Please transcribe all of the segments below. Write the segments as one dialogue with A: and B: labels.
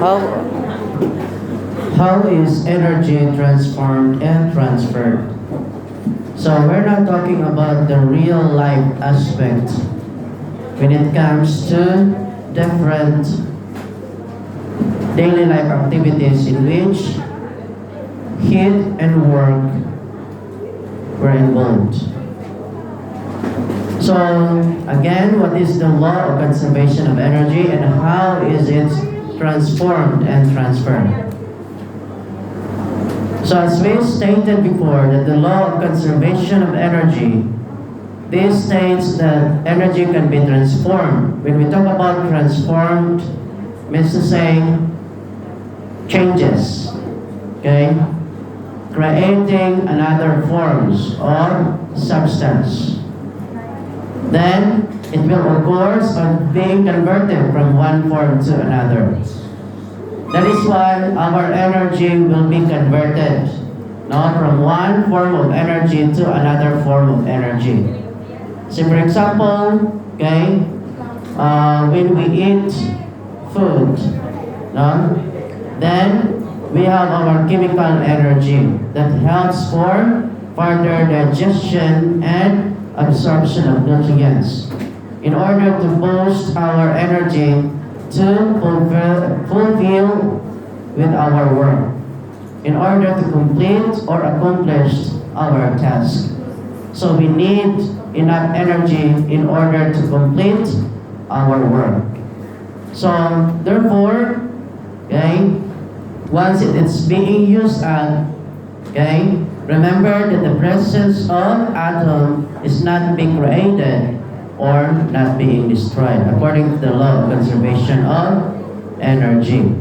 A: How how is energy transformed and transferred? So we're not talking about the real life aspect when it comes to different daily life activities in which heat and work were involved. So again, what is the law of conservation of energy and how is it transformed and transferred? So as we stated before, that the law of conservation of energy, this states that energy can be transformed. When we talk about transformed, means to say changes, okay? Creating another forms or substance. Then it will of course on being converted from one form to another. That is why our energy will be converted, not from one form of energy to another form of energy. So for example, okay, when we eat food, no, then we have our chemical energy that helps for further digestion and absorption of nutrients in order to boost our energy to fulfill with our work, in order to complete or accomplish our task. So we need enough energy in order to complete our work. So therefore, okay, once it's being used up, okay, remember that the presence of atom is not being created or not being destroyed according to the law of conservation of energy.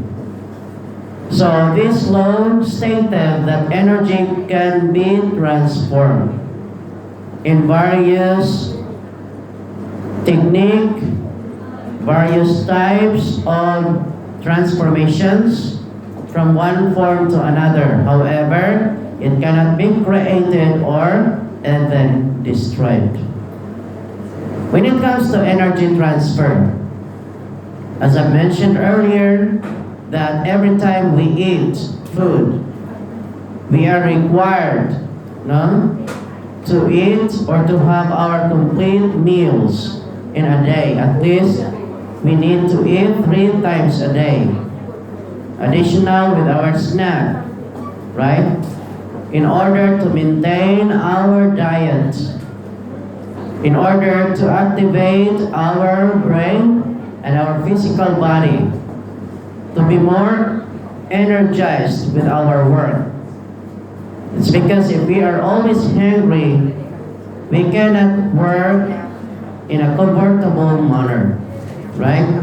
A: So this law stated that energy can be transformed in various technique, various types of transformations from one form to another. However, it cannot be created or even destroyed. When it comes to energy transfer, as I mentioned earlier, that every time we eat food, we are required, no, to eat or to have our complete meals in a day. At least we need to eat 3 times a day. Additional with our snack, right? In order to maintain our diet, in order to activate our brain and our physical body to be more energized with our work. It's because if we are always hungry, we cannot work in a comfortable manner, right?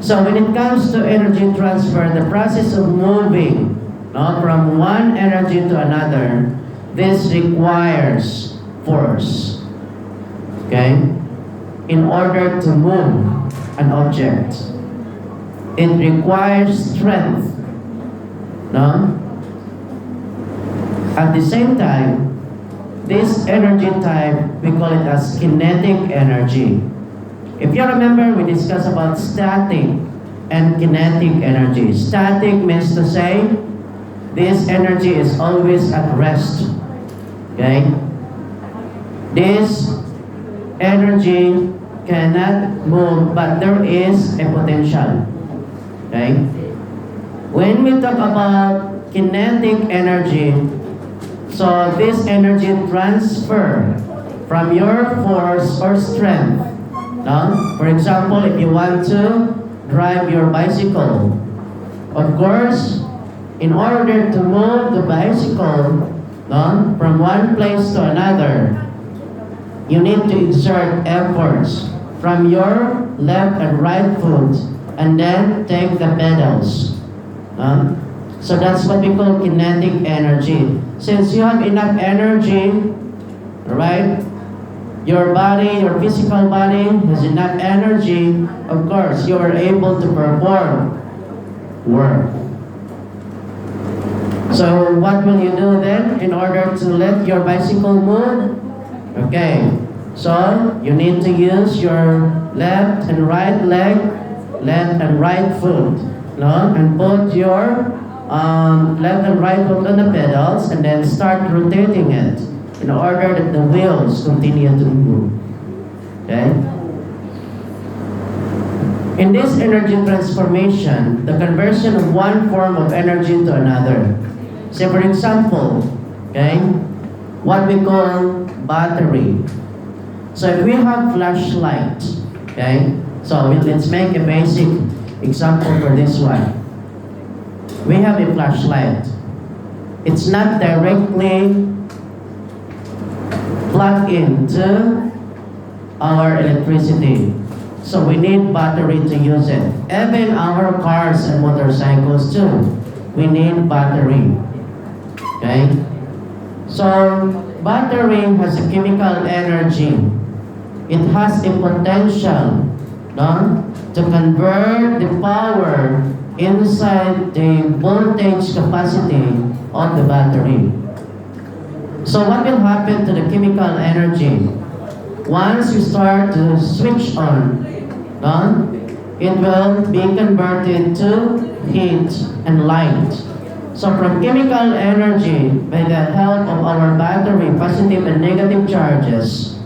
A: So when it comes to energy transfer, the process of moving, no, from one energy to another, this requires force. Okay? In order to move an object, it requires strength. No? At the same time, this energy type, we call it as kinetic energy. If you remember, we discussed about static and kinetic energy. Static means to say, this energy is always at rest. Okay? This energy cannot move, but there is a potential. Okay? When we talk about kinetic energy, so this energy transfer from your force or strength. No? For example, if you want to drive your bicycle, of course, in order to move the bicycle, no, from one place to another, you need to exert efforts from your left and right foot and then take the pedals. So that's what we call kinetic energy. Since you have enough energy, right? Your body, your physical body has enough energy, of course, you are able to perform work. So what will you do then in order to let your bicycle move? Okay, so you need to use your left and right leg, left and right foot no? And put your left and right foot on the pedals and then start rotating it in order that the wheels continue to move. Okay? In this energy transformation, the conversion of one form of energy to another. Say for example, okay, what we call battery. So if we have flashlight, okay, so let's make a basic example for this one. We have a flashlight. It's not directly plugged into our electricity. So we need battery to use it. Even our cars and motorcycles too, we need battery. Okay? So battery has a chemical energy. It has a potential, no, to convert the power inside the voltage capacity of the battery. So what will happen to the chemical energy? Once you start to switch on, no, it will be converted to heat and light. So from chemical energy, by the help of our battery, positive and negative charges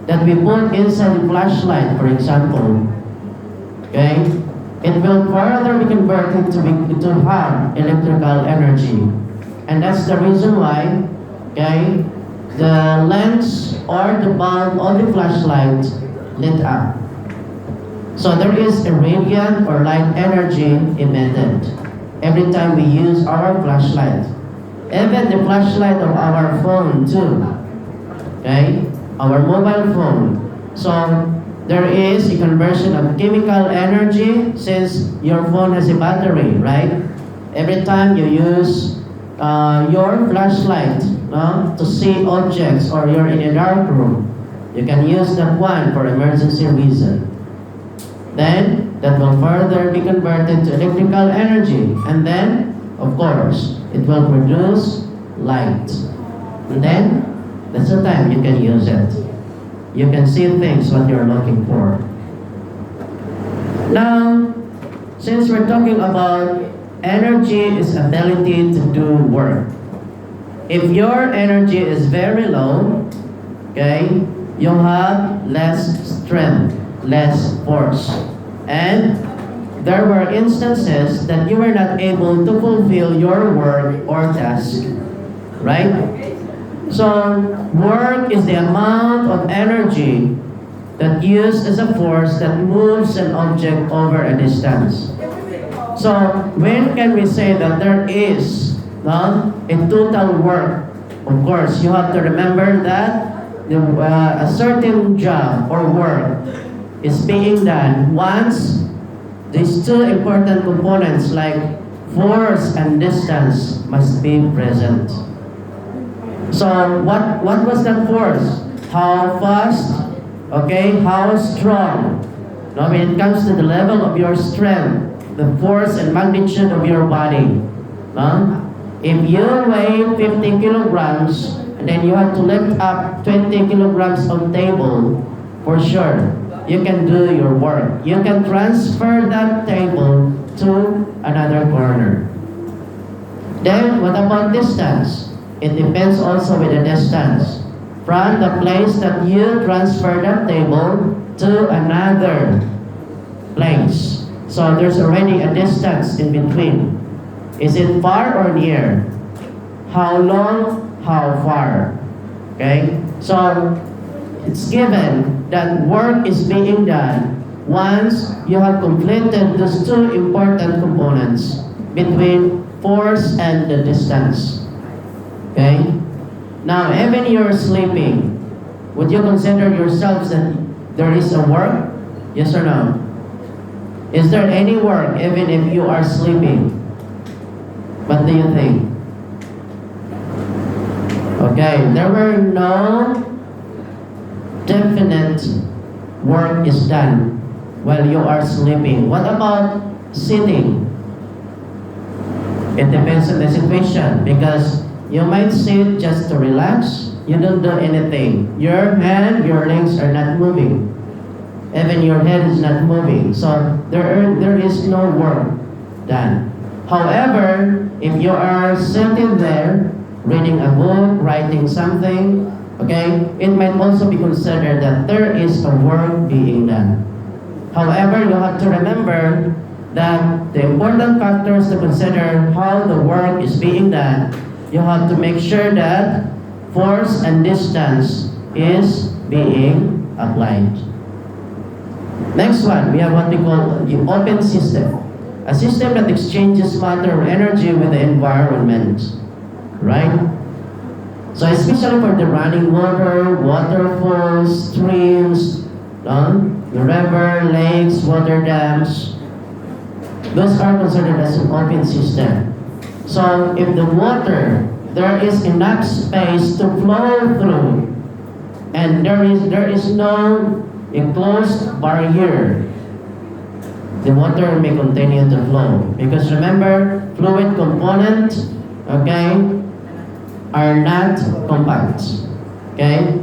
A: that we put inside the flashlight, for example, okay, it will further be converted to have electrical energy. And that's the reason why, okay, the lens or the bulb of the flashlight lit up. So there is a radiant or light energy emitted every time we use our flashlight. Even the flashlight of our phone too. Okay? Our mobile phone. So there is a conversion of chemical energy since your phone has a battery, right? Every time you use your flashlight, no, to see objects or you're in a dark room, you can use that one for emergency reason. Then that will further be converted to electrical energy, and then of course it will produce light, and then that's the time you can use it. You can see things what you're looking for. Now, since we're talking about energy is ability to do work. If your energy is very low, okay, you'll have less strength, less force. And there were instances that you were not able to fulfill your work or task, right? So work is the amount of energy that used as a force that moves an object over a distance. So when can we say that there is a total work? Of course, you have to remember that a certain job or work is being done once these two important components like force and distance must be present. So what was that force? How fast? Okay, how strong? Now when it comes to the level of your strength, the force and magnitude of your body. If you weigh 50 kilograms and then you have to lift up 20 kilograms on table, for sure, you can do your work. You can transfer that table to another corner. Then, what about distance? It depends also with the distance. From the place that you transfer that table to another place. So there's already a distance in between. Is it far or near? How long? How far? Okay? So, it's given that work is being done once you have completed those two important components between force and the distance. Okay? Now, even you're sleeping, would you consider yourselves that there is a work? Yes or no? Is there any work even if you are sleeping? What do you think? Okay, there were no definite work is done while you are sleeping. What about sitting? It depends on the situation because you might sit just to relax. You don't do anything. Your hand, your legs are not moving. Even your head is not moving. So there is no work. done. However, if you are sitting there, reading a book, writing something, okay, it might also be considered that there is a work being done. However, you have to remember that the important factors to consider how the work is being done, you have to make sure that force and distance is being applied. Next one, we have what we call the open system. A system that exchanges matter or energy with the environment, right? So especially for the running water, waterfalls, streams, the river, lakes, water dams, those are considered as an open system. So if the water, there is enough space to flow through, and there is no enclosed barrier, the water may continue to flow. Because remember, fluid component, okay, are not compact. Okay?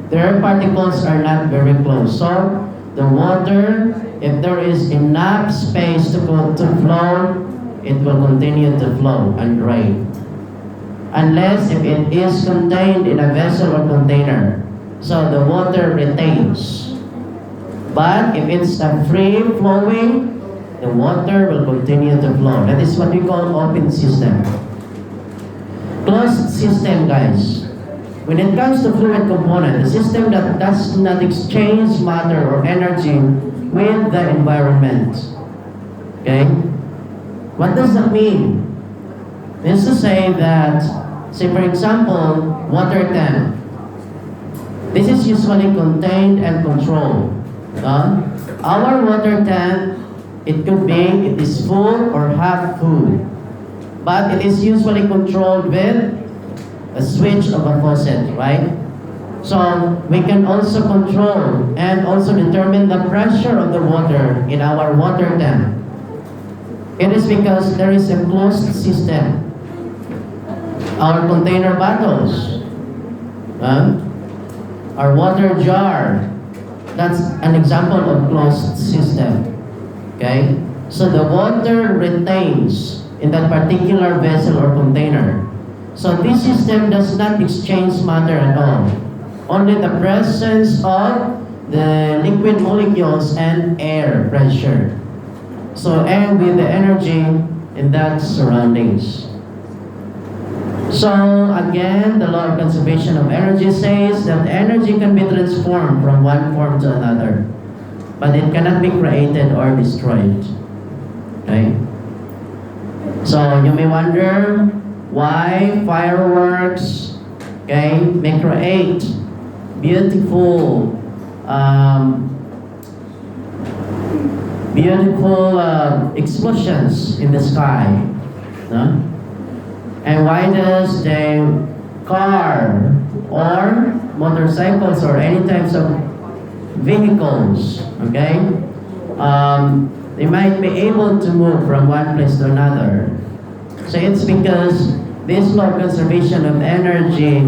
A: Their particles are not very close. So the water, if there is enough space to flow, it will continue to flow and drain. Unless if it is contained in a vessel or container, so the water retains. But if it's free flowing, the water will continue to flow. That is what we call open system. Closed system, guys. When it comes to fluid component, the system that does not exchange matter or energy with the environment. Okay? What does that mean? This is to say that, say for example, water tank. This is usually contained and controlled. Our water tank, it is full or half full. But it is usually controlled with a switch of a faucet, right? So we can also control and also determine the pressure of the water in our water tank. It is because there is a closed system. Our container bottles, our water jar, that's an example of closed system. Okay? So the water retains in that particular vessel or container. So this system does not exchange matter at all. Only the presence of the liquid molecules and air pressure. So air with the energy in that surroundings. So again, the law of conservation of energy says that energy can be transformed from one form to another, but it cannot be created or destroyed. Okay? So you may wonder why fireworks, okay, may create beautiful explosions in the sky. No? And why does the car or motorcycles or any types of vehicles, okay, they might be able to move from one place to another? So it's because this law of conservation of energy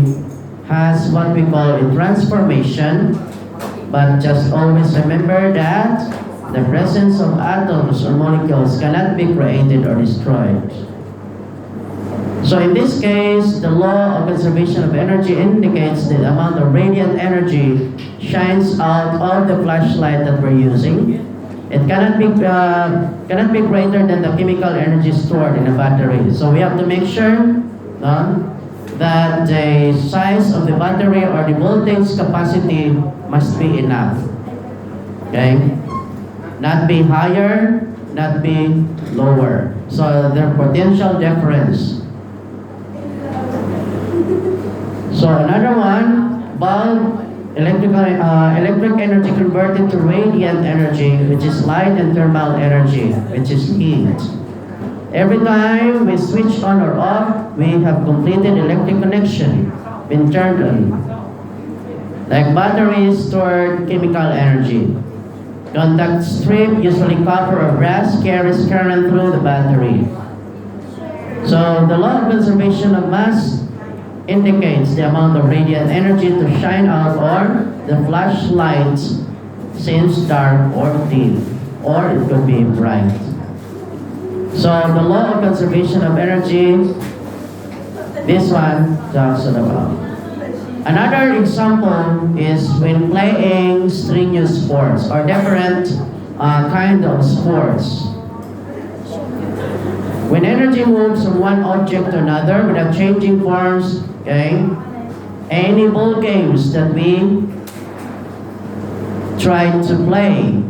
A: has what we call a transformation, but just always remember that the presence of atoms or molecules cannot be created or destroyed. So in this case, the law of conservation of energy indicates the amount of radiant energy shines out of the flashlight that we're using. It cannot be greater than the chemical energy stored in a battery. So we have to make sure that the size of the battery or the voltage capacity must be enough. Okay? Not be higher, not be lower. So there's potential difference. So another one, bulb electric energy converted to radiant energy, which is light, and thermal energy, which is heat. Every time we switch on or off, we have completed electric connection, been turned on. Like batteries stored chemical energy. Contact strip, usually copper or brass, carries current through the battery. So the law of conservation of mass indicates the amount of radiant energy to shine out or the flashlight seems dark or dim, or it could be bright. So the law of conservation of energy, this one talks about. Another example is when playing strenuous sports or different kind of sports. When energy moves from one object to another without changing forms, okay, any ball games that we try to play,